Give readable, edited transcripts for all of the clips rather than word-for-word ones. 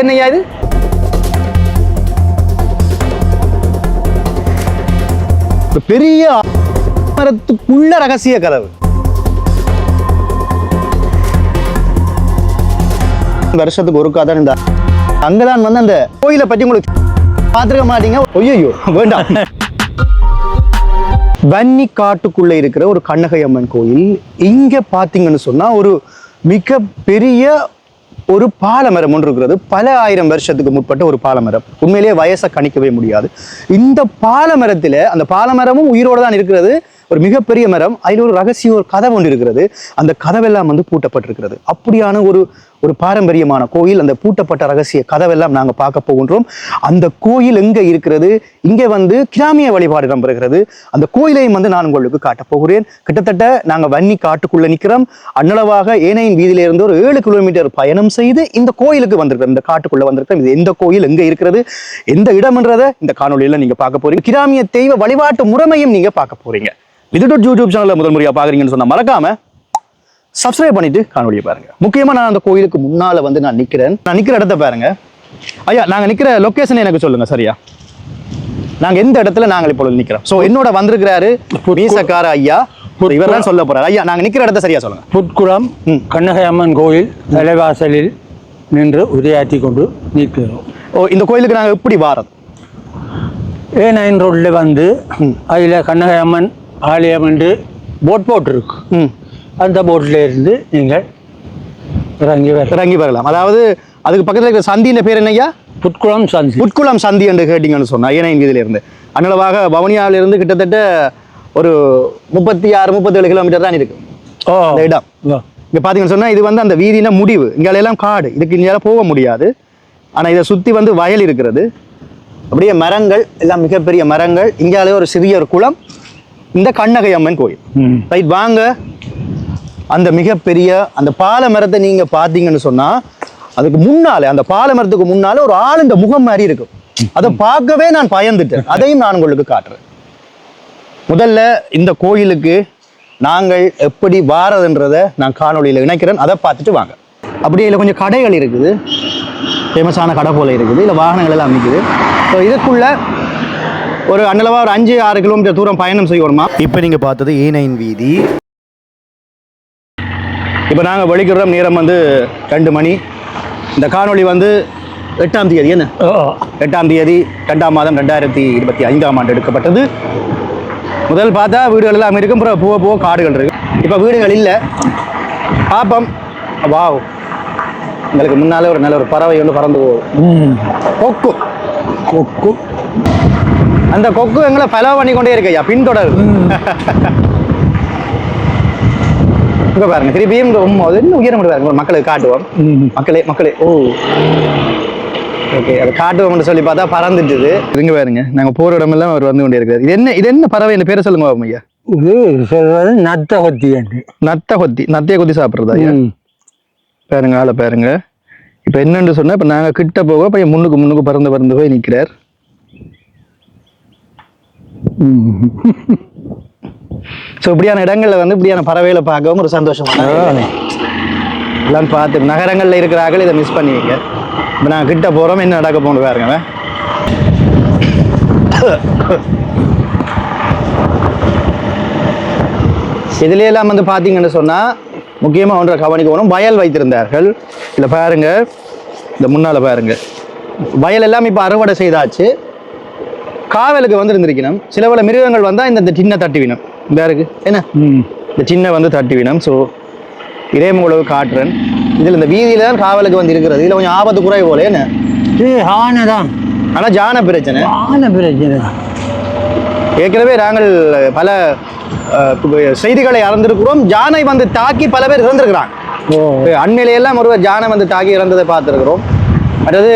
என்னையா இது? பெரிய மரத்துக்குள்ள ரகசிய கதவு. வருஷத்துக்கு ஒரு கதை இருந்தா அங்கதான் வந்து அந்த கோயிலை பற்றி உங்களுக்கு பார்த்துருக்க மாட்டீங்க. ஐயோ வேண்டாம். வன்னி காட்டுக்குள்ள இருக்கிற ஒரு கண்ணகை அம்மன் கோயில். இங்க பாத்தீங்கன்னு சொன்னா ஒரு மிக பெரிய ஒரு பாலமரம் ஒன்று இருக்கிறது. பல ஆயிரம் வருஷத்துக்கு முற்பட்ட ஒரு பாலமரம். உண்மையிலேயே வயசை கணிக்கவே முடியாது. இந்த பாலமரத்துல அந்த பாலமரமும் உயிரோடு தான் இருக்கிறது. ஒரு மிகப்பெரிய மரம். அதில் ஒரு ரகசிய ஒரு கதவு ஒன்று இருக்கிறது. அந்த கதவெல்லாம் வந்து பூட்டப்பட்டிருக்கிறது. அப்படியான ஒரு பாரம்பரியமான கோயில். அந்த பூட்டப்பட்ட ரகசிய கதவெல்லாம் நாங்கள் பார்க்க போகின்றோம். அந்த கோயில் எங்க இருக்கிறது? இங்கே வந்து கிராமிய வழிபாடு நம்புகிறது. அந்த கோயிலையும் வந்து நான் உங்களுக்கு காட்டப் போகிறேன். கிட்டத்தட்ட நாங்கள் வன்னி காட்டுக்குள்ள நிற்கிறோம். அன்னளவாக ஏனையின் வீதியிலிருந்து ஒரு 7 கிலோமீட்டர் பயணம் செய்து இந்த கோயிலுக்கு வந்திருக்கிறோம். இந்த காட்டுக்குள்ள வந்திருக்கிறோம். இது எந்த கோயில், எங்க இருக்கிறது, எந்த இடம்ன்றதை இந்த காணொலியில நீங்க பார்க்க போறீங்க. கிராமிய தெய்வ வழிபாட்டு முறைமையும் நீங்க பார்க்க போறீங்க. யூடியூப் சேனல்ல முதல் முறையா பாக்குறீங்கன்னு சொன்னா மறக்காம சப்ஸ்கிரைப் பண்ணிட்டு காணொலியை பாருங்க. முக்கியமா நான் அந்த கோயிலுக்கு முன்னால வந்து நான் நிக்கிற இடத்த பாருங்க. ஐயா, நாங்க நிக்கிற லொகேஷன் எனக்கு சொல்லுங்க சரியா. நாங்க எந்த இடத்துல நாங்கள் இப்பொழுது நிக்கிறோம். சோ என்னோட வந்திருக்கிறாரு மீசக்கார ஐயா. இவர் தான் சொல்ல போறாரு. ஐயா, நாங்க நிக்கிற இடத்த சரியா சொல்லுங்க. புட்குளம் கண்ணகை அம்மன் கோயில் தலைவாசலில் நின்று உரையாற்றி கொண்டு நிற்கிறோம். இந்த கோயிலுக்கு நாங்க எப்படி வாரம்? A9 ரோட்ல வந்து அதுல கண்ணகை அம்மன் ஆலயம் என்று போட் இருக்கு. அந்த போட்ல இருந்து நீங்கள் இறங்கி வரலாம். அதாவது அதுக்கு பக்கத்துல இருக்கிற சந்தியின் பேர் என்னையா? புட்குளம் சந்தி என்று கேட்டீங்கன்னு சொன்னா ஏனையின் வீதியில இருந்து அன்னளவாக வவுனியாவில இருந்து கிட்டத்தட்ட ஒரு 36-37 கிலோமீட்டர் தான் இருக்கு இந்த இடம். இங்க பாத்தீங்கன்னு சொன்னா இது வந்து அந்த வீதியின முடிவு. இங்க எல்லாம் காடு. இதுக்கு இங்க போக முடியாது. ஆனா இதை சுத்தி வந்து வயல் இருக்கிறது. அப்படியே மரங்கள் எல்லாம் மிகப்பெரிய மரங்கள். இங்காலே ஒரு சிறிய ஒரு குளம். இந்த கண்ணகை அம்மன் கோயில். ரைட், வாங்க. அந்த மிகப்பெரிய அந்த பாலமரத்தை நீங்க பாத்தீங்கன்னு சொன்னா அதுக்கு முன்னாலே, அந்த பாலமரத்துக்கு முன்னாலே ஒரு ஆள் இந்த முகம் மாதிரி இருக்கும். அதை பார்க்கவே நான் பயந்துட்டேன். அதையும் நான் உங்களுக்கு காட்டுறேன். முதல்ல இந்த கோயிலுக்கு நாங்கள் எப்படி வாரதுன்றதை நான் காணொலியில் இணைக்கிறேன். அதை பார்த்துட்டு வாங்க. அப்படியே இல்லை கொஞ்சம் கடைகள் இருக்குது. ஃபேமஸான கடை போல இருக்குது. இல்லை வாகனங்கள் எல்லாம் நிற்குது. ஸோ இதுக்குள்ள ஒரு அன்னளவா ஒரு 5-6 கிலோமீட்டர் தூரம் பயணம் செய்யணுமா. இப்போ நீங்கள் பார்த்தது A9 வீதி. இப்போ நாங்கள் வெளிக்கிற நேரம் வந்து 2 மணி. இந்த காணொளி வந்து 8ஆம் தேதி, என்ன 8ஆம் தேதி 2ஆம் மாதம் 2025ஆம் ஆண்டு எடுக்கப்பட்டது. முதல் பார்த்தா வீடுகள் எல்லாம் இருக்கும். அப்புறம் போக காடுகள் இருக்கு. இப்போ வீடுகள் இல்லை. பாப்பம். வாவ், உங்களுக்கு முன்னாலே ஒரு நல்ல ஒரு பறவை ஒன்று பறந்து போகும். கொக்கு. அந்த கொக்கு எங்களை ஃபாலோ பண்ணி கொண்டே இருக்கையா, பின்தொடர். இங்க பாருங்க, திருப்பியும் என்ன உயரம் பாருங்க. மக்களுக்கு காட்டுவோம். மக்களே ஓகே, அதை காட்டுவோம்னு சொல்லி பார்த்தா பறந்துட்டுது. இங்க பாருங்க, நாங்க போற இடமெல்லாம் அவர் வந்து கொண்டே இருக்காரு. இது என்ன பறவை? என்ன பேரை சொல்லுங்க ஐயா. இது சொல்றது நத்தைய கொத்தி சாப்பிடுறதா ஐயா? பாருங்க, ஆளை பாருங்க. இப்ப என்னன்னு சொன்னா, இப்ப நாங்க கிட்ட போக பையன் முன்னுக்கு பறந்து போய் நிக்கிறார். ஸோ இப்படியான இடங்கள்ல வந்து இப்படியான பறவைகளை பார்க்கவும் ஒரு சந்தோஷமான எல்லாம் பார்த்து நகரங்கள்ல இருக்கிறார்கள். இதை மிஸ் பண்ணுவீங்க. இப்போ நாங்கள் கிட்ட போறோம். என்ன நடக்க போகணும் பாருங்க. இதுல எல்லாம் வந்து பாத்தீங்கன்னு சொன்னா முக்கியமா ஒன்றை கவனிக்க போகணும். வயல் வைத்திருந்தார்கள். இல்ல பாருங்க, இந்த முன்னால பாருங்க, வயல் எல்லாம் இப்ப அறுவடை செய்தாச்சு. காவலுக்கு வந்து இருந்திருக்கணும். சில பல மிருகங்கள் வந்தா இந்த சின்ன தட்டிவினம் இந்த இருக்கு என்ன, இந்த சின்ன வந்து தட்டிவினம். ஸோ இதே உங்களவு காட்டுறேன். இதுல இந்த வீதியில தான் காவலுக்கு வந்து இருக்கிறது. இதுல கொஞ்சம் ஆபத்து குறை போல என்ன. ஆனா ஜான பிரச்சனை. ஏற்கனவே நாங்கள் பல செய்திகளை அறிந்திருக்கிறோம். ஜானை வந்து தாக்கி பல பேர் இறந்திருக்கிறாங்க. அண்மையிலையெல்லாம் ஒருவர் ஜானை வந்து தாக்கி இறந்ததை பார்த்துருக்கிறோம். அதாவது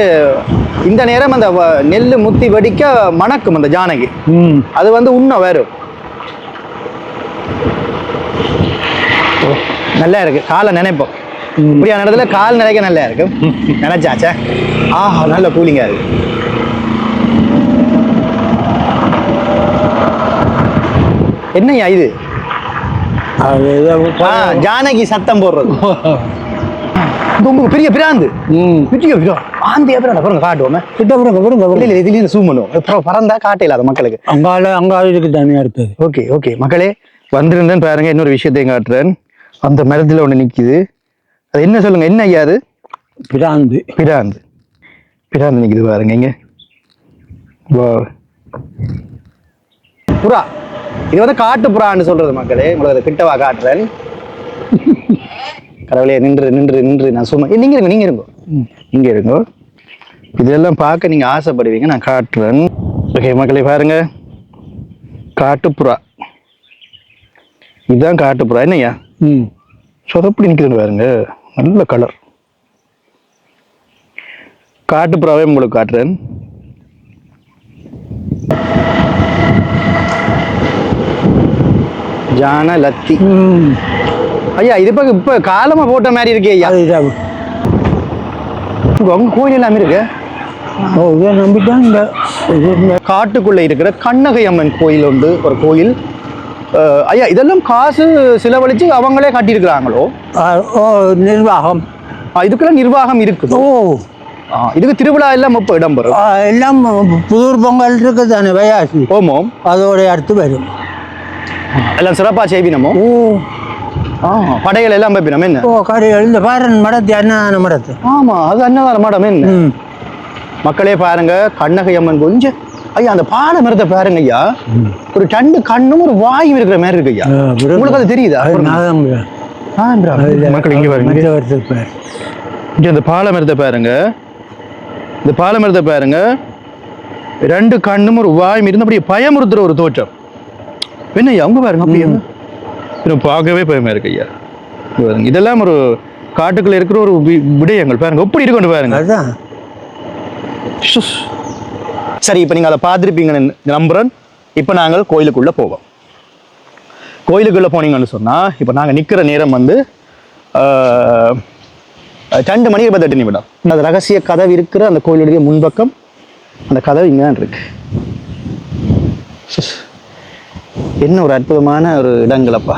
இந்த நேரம் அந்த நெல்லு முத்தி வெடிக்க மணக்கும் அந்த ஜானகி. அது வந்து உண்மை வேறு. நல்லா இருக்கு. காலை நினைப்போம். இப்படியான இடத்துல கால் நினைக்க நல்லா இருக்கு. நினைச்சாச்சா? ஆஹா, நல்ல கூலிங்கா இருக்கு. என்னையா இது? ஜானகி சத்தம் போடுறது. ரொம்ப பெரிய பிராந்து ம் பெரிய ஆந்தையா பிராண்டா பாருங்க காட்டுவோமே கிட்ட பாருங்க இல்லை இதுலேயும் ஜூம் பண்ணுவோம் பறந்தா காட்ட இல்லாத மக்களுக்கு அங்கால இதுக்கு தனியாக இருக்குது. ஓகே ஓகே மக்களே வந்திருந்தேன் பாருங்க இன்னொரு விஷயத்தையும் காட்டுறேன். அந்த மரத்தில் ஒன்று நிற்கிது. அது என்ன சொல்லுங்க என்ன ஐயா அது? பிராந்து பிராந்து பிராந்து நிற்கிது பாருங்க இங்க. புறா இது வந்து காட்டு புறான்னு சொல்றது மக்களே. உங்களுக்கு அதை கிட்டவா காட்டுறேன். கடவுளே நின்று நின்று நின்று நான் சும்மா நீங்க இருங்க நீங்க இருங்கோ இங்க இருங்கோ. இதெல்லாம் பார்க்க நீங்க ஆசைப்படுவீங்க. நான் காட்டுறேன். ஓகே மக்களே பாருங்க காட்டுப்புறா. இதுதான் காட்டுப்புறா. என்னய்யா ம் சொதப்படி நிற்குதுன்னு பாருங்க. நல்ல கலர். காட்டுப்புறாவே உங்களுக்கு காட்டுறேன். ஜான லத்தி. ஐயா இது இப்ப காலமா போட்ட மாதிரி இருக்கே ஐயா. அதுதான். உங்க கோயில் எல்லாமே இருக்கு. ஓ இதை நம்பிட்டான் இந்த காட்டுக்குள்ள இருக்கிற கண்ணகை அம்மன் கோயில் உண்டு ஒரு கோயில். ஐயா இதெல்லாம் காசு செலவழிச்சு அவங்களே கட்டியிருக்கிறாங்களோ? ஓ நிர்வாகம் இதுக்கெல்லாம் நிர்வாகம் இருக்குது. ஓ இதுக்கு திருவிழா எல்லாம் இப்போ இடம்பெறும். எல்லாம் புதூர் பொங்கல் இருக்குது தானே வையாசி. ஓமோம் அதோட அடுத்து வரும். எல்லாம் சிறப்பாக செய்வினமோ? ஓ படைகள் எல்லாம் வைப்பினம் என்ன? ஓ கடைகள் இந்த பாரன் மடத்து அன்னதான மடத்து. ஆமா அது அன்னதான மடம் என்ன. மக்களே பாருங்க கண்ணகை அம்மன் கொஞ்சம். ஐயா அந்த பாலை மரத்தை பாருங்க ஐயா. ஒரு 2 கண்ணும் ஒரு வாயும் இருக்கிற மாதிரி இருக்கு ஐயா. உங்களுக்கு அது தெரியுதா? மக்கள் இங்க பாருங்க இங்க அந்த பாலை மரத்தை பாருங்க. இந்த பாலை மரத்தை பாருங்க 2 கண்ணும் ஒரு வாயும் இருந்து அப்படியே பயமுறுத்துற ஒரு தோற்றம். என்ன ஐயா அவங்க பாருங்க அப்படியே பார்க்கவே பயமா இருக்கு ஐயா. இதெல்லாம் ஒரு காட்டுக்குள்ள இருக்கிற ஒரு விடயங்கள் பாருங்க எப்படி இருக்கு பாருங்க. சரி இப்போ நீங்கள் அதை பார்த்துருப்பீங்கன்னு நம்புறேன். இப்போ நாங்கள் கோயிலுக்குள்ளே போவோம். கோயிலுக்குள்ளே போனீங்கன்னு சொன்னால் இப்போ நாங்கள் நிற்கிற நேரம் வந்து 2 மணி 28 நிமிடம். அந்த ரகசிய கதவு இருக்கிற அந்த கோயிலுடைய முன்பக்கம் அந்த கதவு இங்கே தான் இருக்கு. என்ன ஒரு அற்புதமான ஒரு இடங்களப்பா.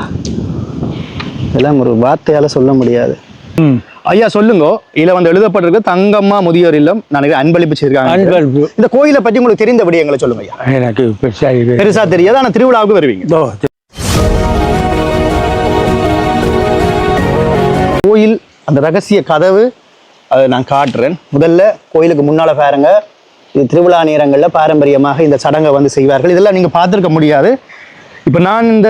இதெல்லாம் ஒரு வார்த்தையால் சொல்ல முடியாது. ஐயா சொல்லுங்க. இதுல வந்து எழுதப்பட்டிருக்கு தங்கம்மா முதியோர் இல்லம் நினைக்கிறேன் அன்பளிப்பு செய்திருக்காங்க. இந்த கோயிலை பற்றி உங்களுக்கு தெரிந்த விடயங்களை சொல்லுங்க ஐயா. எனக்கு பெருசா தெரியாது. ஆனா திருவிழாவுக்கு வருவீங்க. கோயில் அந்த ரகசிய கதவு அதை நான் காட்டுறேன். முதல்ல கோயிலுக்கு முன்னால பாருங்க. இது திருவிழா நேரங்கள்ல பாரம்பரியமாக இந்த சடங்கை வந்து செய்வார்கள். இதெல்லாம் நீங்க பார்த்துருக்க முடியாது. இப்போ நான் இந்த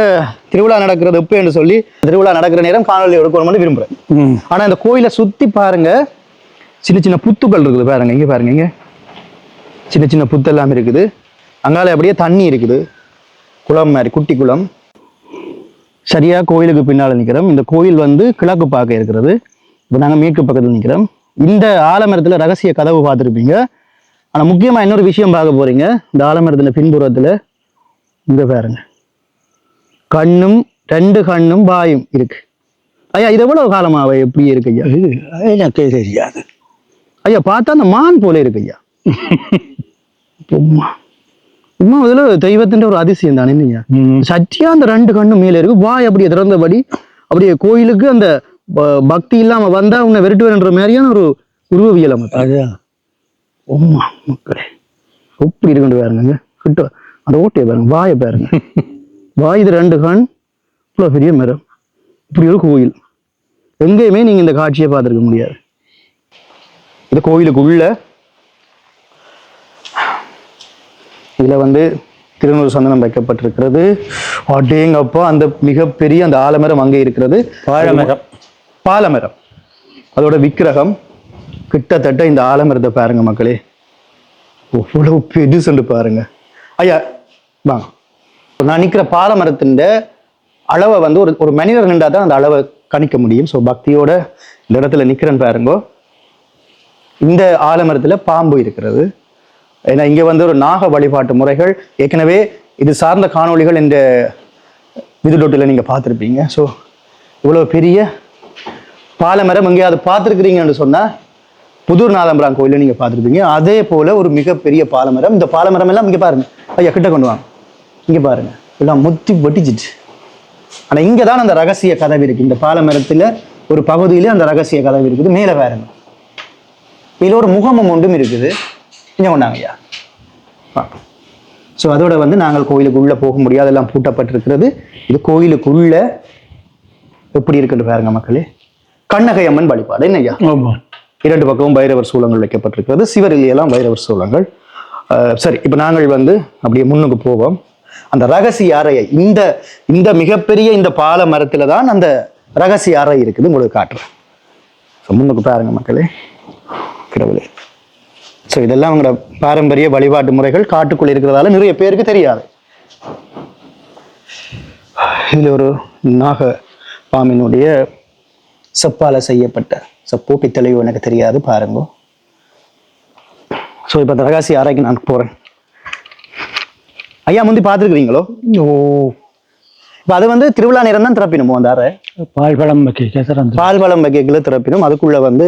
திருவிழா நடக்கிறது எப்போ என்று சொல்லி திருவிழா நடக்கிற நேரம் காணொலி எடுக்கணும்னு விரும்புகிறேன். ஆனால் இந்த கோயிலை சுற்றி பாருங்க சின்ன சின்ன புத்துக்கள் இருக்குது பாருங்க. இங்கே பாருங்க இங்கே சின்ன சின்ன புத்தெல்லாம் இருக்குது. அங்கால அப்படியே தண்ணி இருக்குது குளம் மாதிரி குட்டி குளம். சரியாக கோயிலுக்கு பின்னால் நிற்கிறோம். இந்த கோயில் வந்து கிழக்கு பார்க்க இருக்கிறது. இப்போ நாங்கள் மேற்கு பக்கத்தில் நிற்கிறோம். இந்த ஆலமரத்தில் ரகசிய கதவு பார்த்துருப்பீங்க. ஆனால் முக்கியமாக இன்னொரு விஷயம் பார்க்க போறீங்க. இந்த ஆலமரத்தில் பின்புறத்தில் இங்கே பாருங்க கண்ணும் 2 கண்ணும் வாயும் இருக்கு. ஐயா இது எவ்வளவு காலமாக எப்படி இருக்கு ஐயா? எனக்கு தெரியாது ஐயா. பார்த்தா அந்த மான் போல இருக்கு ஐயா. உமா இதுல தெய்வத்தின் ஒரு அதிசயம் தானே ஐயா. சத்தியா அந்த 2 கண்ணும் மேல இருக்கு. வாய் அப்படியே திறந்தபடி அப்படியே கோயிலுக்கு அந்த பக்தி இல்லாம வந்தா உன்னை விரட்டுவேன்ற மாதிரியான ஒரு உருவவியல் அமைப்பு. உமா மக்களே எப்படி இருக்குன்னு பாருங்க. கிட்ட அந்த ஓட்டையை பாருங்க. வாயை பாருங்க. வாய் இது 2 கண் இவ்வளோ பெரிய மரம். இப்படி ஒரு கோயில் எங்கேயுமே நீங்க இந்த காட்சியை பார்த்துருக்க முடியாது. இந்த கோயிலுக்குள்ள இதுல வந்து திருநூறு சந்தனம் வைக்கப்பட்டிருக்கிறது. அடேங்கப்பா அந்த மிகப்பெரிய அந்த ஆலமரம் அங்கே இருக்கிறது. பாலமரம் அதோட விக்கிரகம் கிட்டத்தட்ட இந்த ஆலமரத்தை பாருங்க மக்களே. எவ்வளவு பெருசுன்னு பாருங்க ஐயா. வாங்க. நான் நிற்கிற பாலமரத்தின் அளவை வந்து ஒரு மனிதர் நின்றா தான் அந்த அளவை கணிக்க முடியும். ஸோ பக்தியோட இந்த இடத்துல நிற்கிறேன்னு பாருங்க. இந்த ஆலமரத்தில் பாம்பு இருக்கிறது. ஏன்னா இங்கே வந்து ஒரு நாக வழிபாட்டு முறைகள் ஏற்கனவே இது சார்ந்த காணொளிகள் இந்த விதுடோட்டில் நீங்கள் பார்த்துருப்பீங்க. ஸோ இவ்வளோ பெரிய பாலமரம் எங்கேயாவது பார்த்துருக்குறீங்கன்னு சொன்னால் புதூர் நாதம்பரான் கோயிலில் நீங்கள் பார்த்துருப்பீங்க. அதே போல் ஒரு மிகப்பெரிய பாலமரம். இந்த பாலமரம் எல்லாம் இங்கே பாருங்க ஐயா. கிட்ட கொண்டு வாங்க. இங்கே பாருங்க எல்லாம் முத்தி வெட்டிச்சிட்டு. ஆனால் இங்கே தான் அந்த ரகசிய கதவு இருக்கு. இந்த பாலமரத்தில் ஒரு பகுதியிலே அந்த ரகசிய கதவு இருக்குது. மேலே பாருங்க, இதில் ஒரு முகமும் ஒன்றும் இருக்குது. இங்கே கொண்டாங்க ஐயா. ஸோ அதோட வந்து நாங்கள் கோயிலுக்கு உள்ளே போக முடியாது, எல்லாம் பூட்டப்பட்டிருக்கிறது. இது கோயிலுக்குள்ள எப்படி இருக்குன்னு பாருங்க மக்களே. கண்ணகை அம்மன் வழிபாடு என்ன ஐயா? இரண்டு பக்கமும் பைரவர் சூலங்கள் வைக்கப்பட்டிருக்கிறது. சிவரிலையெல்லாம் பைரவர் சூலங்கள். சரி, இப்போ நாங்கள் வந்து அப்படியே முன்னுக்கு போவோம். அந்த ரகசிய அறையை இந்த மிகப்பெரிய இந்த பால மரத்துல தான் அந்த ரகசிய அறை இருக்குது. உங்களுக்கு காட்டுறேன். முன்னுக்கு பாருங்க மக்களே, கடவுளே. ஸோ இதெல்லாம் அவங்களோட பாரம்பரிய வழிபாட்டு முறைகள் காட்டுக்குள்ள இருக்கிறதால நிறைய பேருக்கு தெரியாது. இதுல ஒரு நாக பாம்பினுடைய செப்பால செய்யப்பட்ட செப்போ பித்தளையோ எனக்கு தெரியாது, பாருங்க. ஸோ இப்போ அந்த ரகசிய அறைக்கு நான் போறேன். ஐயா முந்தி பார்த்துருக்குறீங்களோ? ஓ, இப்போ அது வந்து திருவிழா நேரம் தான் திறப்பினுமோ அந்த அறை? பால்பழம் வைக்க பால்பழம் வைக்கல திறப்பினும். அதுக்குள்ள வந்து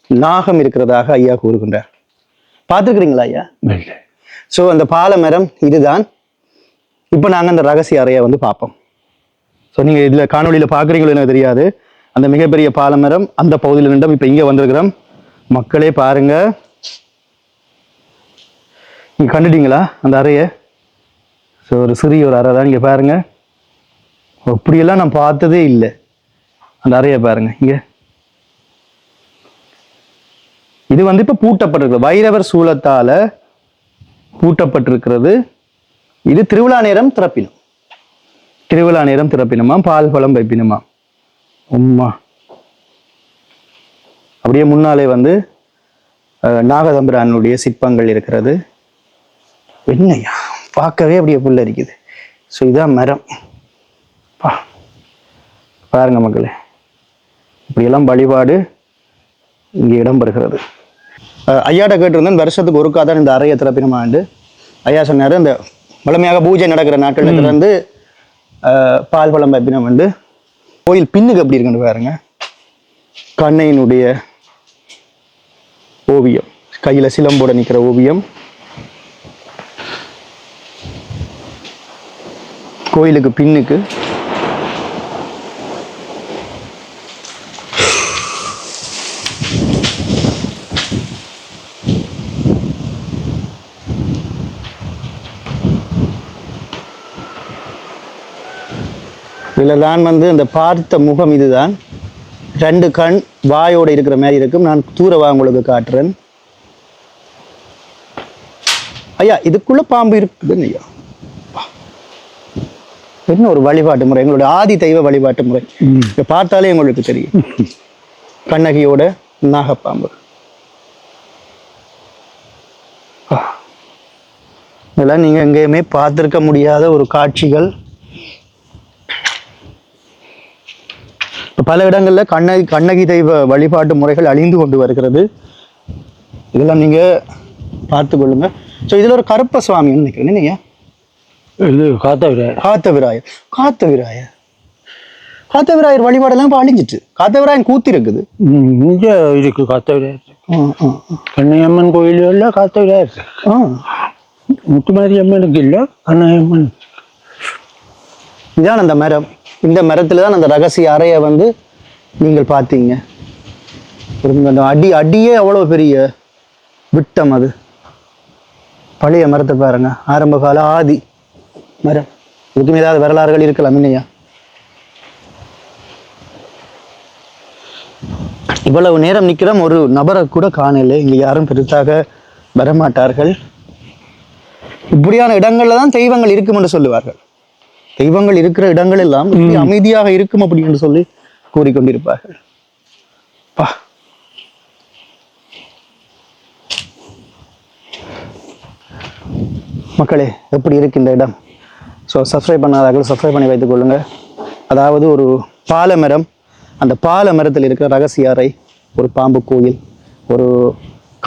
நாகம் இருக்கிறதாக ஐயா கூறுகின்றார். பார்த்துருக்குறீங்களா ஐயா? ஸோ அந்த பாலமரம் இதுதான். இப்போ நாங்கள் அந்த ரகசிய அறையை வந்து பார்ப்போம். ஸோ நீங்கள் இதில் காணொலியில் பார்க்குறீங்களோ எனக்கு தெரியாது. அந்த மிகப்பெரிய பாலமரம் அந்த பகுதியில் நின்றும் இப்போ இங்கே வந்திருக்கிறோம். மக்களே பாருங்க, நீங்க கண்டுட்டீங்களா அந்த அறையை? ஸோ ஒரு சிறிய ஒரு அறை தான். இங்கே பாருங்க, அப்படியெல்லாம் நான் பார்த்ததே இல்லை. அந்த அறையை பாருங்க. இங்கே இது வந்து இப்போ பூட்டப்பட்டிருக்கிறது, வைரவர் சூலத்தால பூட்டப்பட்டிருக்கிறது. இது திருவிழா நேரம் திறப்பினும், திருவிழா நேரம் திறப்பினுமா, பால் பழம் வைப்பினுமா. உம்மா அப்படியே முன்னாலே வந்து நாகதம்பிரானுடைய சிற்பங்கள் இருக்கிறது. என்னையா பார்க்கவே அப்படியே புல்ல இருக்குது. ஸோ இதான் மரம். பாருங்க மக்களே, இப்படியெல்லாம் வழிபாடு இங்கே இடம்பெறுகிறது. ஐயாட்ட கேட்டிருந்தேன், வருஷத்துக்கு ஒருக்கா தான் இந்த அறையை திறப்பினமாண்டு. ஐயா சொன்னார், இந்த வளமையாக பூஜை நடக்கிற நாட்கள் திறந்து பால் பழம் வைப்பினம் வந்து. கோயில் பின்னுக்கு எப்படி இருக்குன்னு பாருங்க. கண்ணையினுடைய ஓவியம், கையில சிலம்போட நிற்கிற ஓவியம். கோயிலுக்கு பின்னுக்கு இதில் தான் வந்து அந்த பார்த்த முகம் இதுதான். ரெண்டு கண் வாயோட இருக்கிற மாதிரி இருக்கும். நான் தூரவா உங்களுக்கு காட்டுறேன். ஐயா இதுக்குள்ள பாம்பு இருக்குதுன்னு ஐயா. என்ன ஒரு வழிபாட்டு முறை, எங்களுடைய ஆதி தெய்வ வழிபாட்டு முறை. இதை பார்த்தாலே உங்களுக்கு தெரியும். கண்ணகியோட நாகப்பாம்பு. இதெல்லாம் நீங்க எங்கேயுமே பார்த்திருக்க முடியாத ஒரு காட்சிகள். பல இடங்கள்ல கண்ணகி தெய்வ வழிபாட்டு முறைகள் அழிந்து கொண்டு வருகிறது. இதெல்லாம் நீங்க பார்த்து கொள்ளுங்க. ஸோ இதுல ஒரு கருப்ப சுவாமின்னு நினைக்கிறேன். நீங்க இது காத்தவிராயர் வழிபாடெல்லாம் இப்போ அழிஞ்சிட்டு. காத்தவிராயன் கூத்து இருக்குது இங்க இருக்கு. காத்தவிராயர் கண்ணையம்மன் கோயில்ல காத்தவிராயர், முத்துமாரி அம்மனுக்கு இல்லை, கண்ணையம்மன். இதான் அந்த மரம். இந்த மரத்துல தான் அந்த ரகசிய அறையை வந்து நீங்கள் பார்த்தீங்க. அந்த அடியே அவ்வளோ பெரிய விட்டம். அது பழைய மரத்தை பாருங்க, ஆரம்ப கால ஆதி மரம். இதுக்கும் ஏதாவது வரலாறுகள் இருக்கலாம் இல்லையா? இவ்வளவு நேரம் நிற்கிறோம், ஒரு நபரை கூட காணலை. இங்க யாரும் பெருசாக வரமாட்டார்கள். இப்படியான இடங்கள்ல தான் தெய்வங்கள் இருக்கும் என்று சொல்லுவார்கள். தெய்வங்கள் இருக்கிற இடங்கள் எல்லாம் அமைதியாக இருக்கும் அப்படி என்று சொல்லி கூறிக்கொண்டிருப்பார்கள். மக்களே எப்படி இருக்கு இந்த இடம்? ஸோ சப்ஸ்கிரைப் பண்ணாதார்கள் சப்ஸ்கிரைப் பண்ணி வைத்துக் கொள்ளுங்க. அதாவது ஒரு பாலமரம், அந்த பாலமரத்தில் இருக்கிற ரகசிய அறை, ஒரு பாம்பு கோயில், ஒரு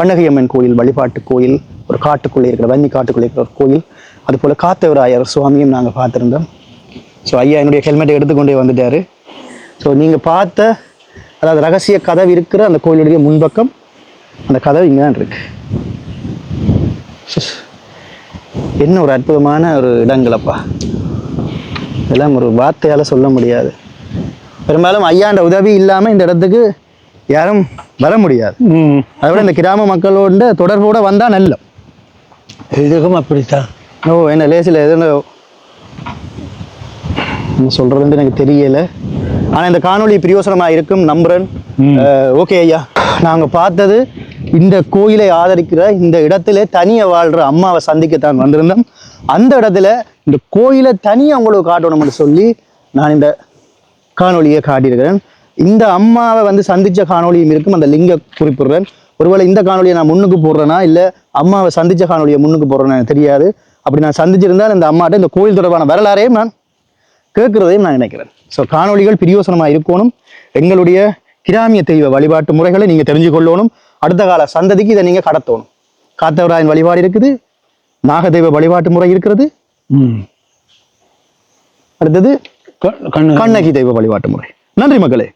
கண்ணகியம்மன் கோயில் வழிபாட்டு கோயில், ஒரு காட்டுக்குள்ளே இருக்கிற வன்னி காட்டுக்குள்ளே இருக்கிற ஒரு கோயில், அதுபோல் காத்தவராயர் சுவாமியும் நாங்கள் பார்த்துருந்தோம். ஸோ ஐயா என்னுடைய ஹெல்மெட்டை எடுத்துக்கொண்டே வந்துட்டாரு. ஸோ நீங்கள் பார்த்த அதாவது ரகசிய கதவு இருக்கிற அந்த கோயிலுடைய முன்பக்கம் அந்த கதவு இங்கே தான் இருக்கு. என்ன ஒரு அற்புதமான ஒரு இடங்களப்பா. இதெல்லாம் ஒரு வார்த்தையால் சொல்ல முடியாது. பெரும்பாலும் ஐயாண்ட உதவி இல்லாமல் இந்த இடத்துக்கு யாரும் வர முடியாது. ம். அதை விட இந்த கிராம மக்களோட தொடர்போட வந்தால் நல்ல. இதுக்கும் அப்படித்தான். ஓ என்ன லேசில் எதுன்னு சொல்கிறதுன்னு எனக்கு தெரியலை. ஆனால் இந்த காணொளி பிரயோசனமாக இருக்கும் நம்புறேன். ஓகே ஐயா, நாங்கள் பார்த்தது இந்த கோயிலை ஆதரிக்கிற இந்த இடத்துல தனியாக வாழ்கிற அம்மாவை சந்திக்கத்தான் வந்திருந்தோம். அந்த இடத்துல இந்த கோயிலை தனியாக உங்களுக்கு காட்டணும்னு சொல்லி நான் இந்த காணொளியை காட்டியிருக்கிறேன். இந்த அம்மாவை வந்து சந்தித்த காணொளியும் இருக்கும், அந்த லிங்கை குறிப்பிடுறேன். ஒருவேளை இந்த காணொலியை நான் முன்னுக்கு போடுறேன்னா இல்லை அம்மாவை சந்தித்த காணொலியை முன்னுக்கு போடுறேன்னு எனக்கு தெரியாது. அப்படி நான் சந்திச்சிருந்தால் இந்த அம்மாட்ட இந்த கோயில் தொடர்பான வரலாறையும் நான் கேட்குறதையும் நான் நினைக்கிறேன். ஸோ காணொலிகள் பிரியோசனமாக இருக்கணும். எங்களுடைய கிராமிய தெய்வ வழிபாட்டு முறைகளை நீங்கள் தெரிஞ்சு கொள்ளணும். அடுத்த கால சந்ததிக்கு இதை நீங்கள் கடத்தணும். காத்தவராயன் வழிபாடு இருக்குது, நாகதெய்வ வழிபாட்டு முறை இருக்கிறது, அடுத்தது கண்ணகி தெய்வ வழிபாட்டு முறை. நன்றி மக்களே.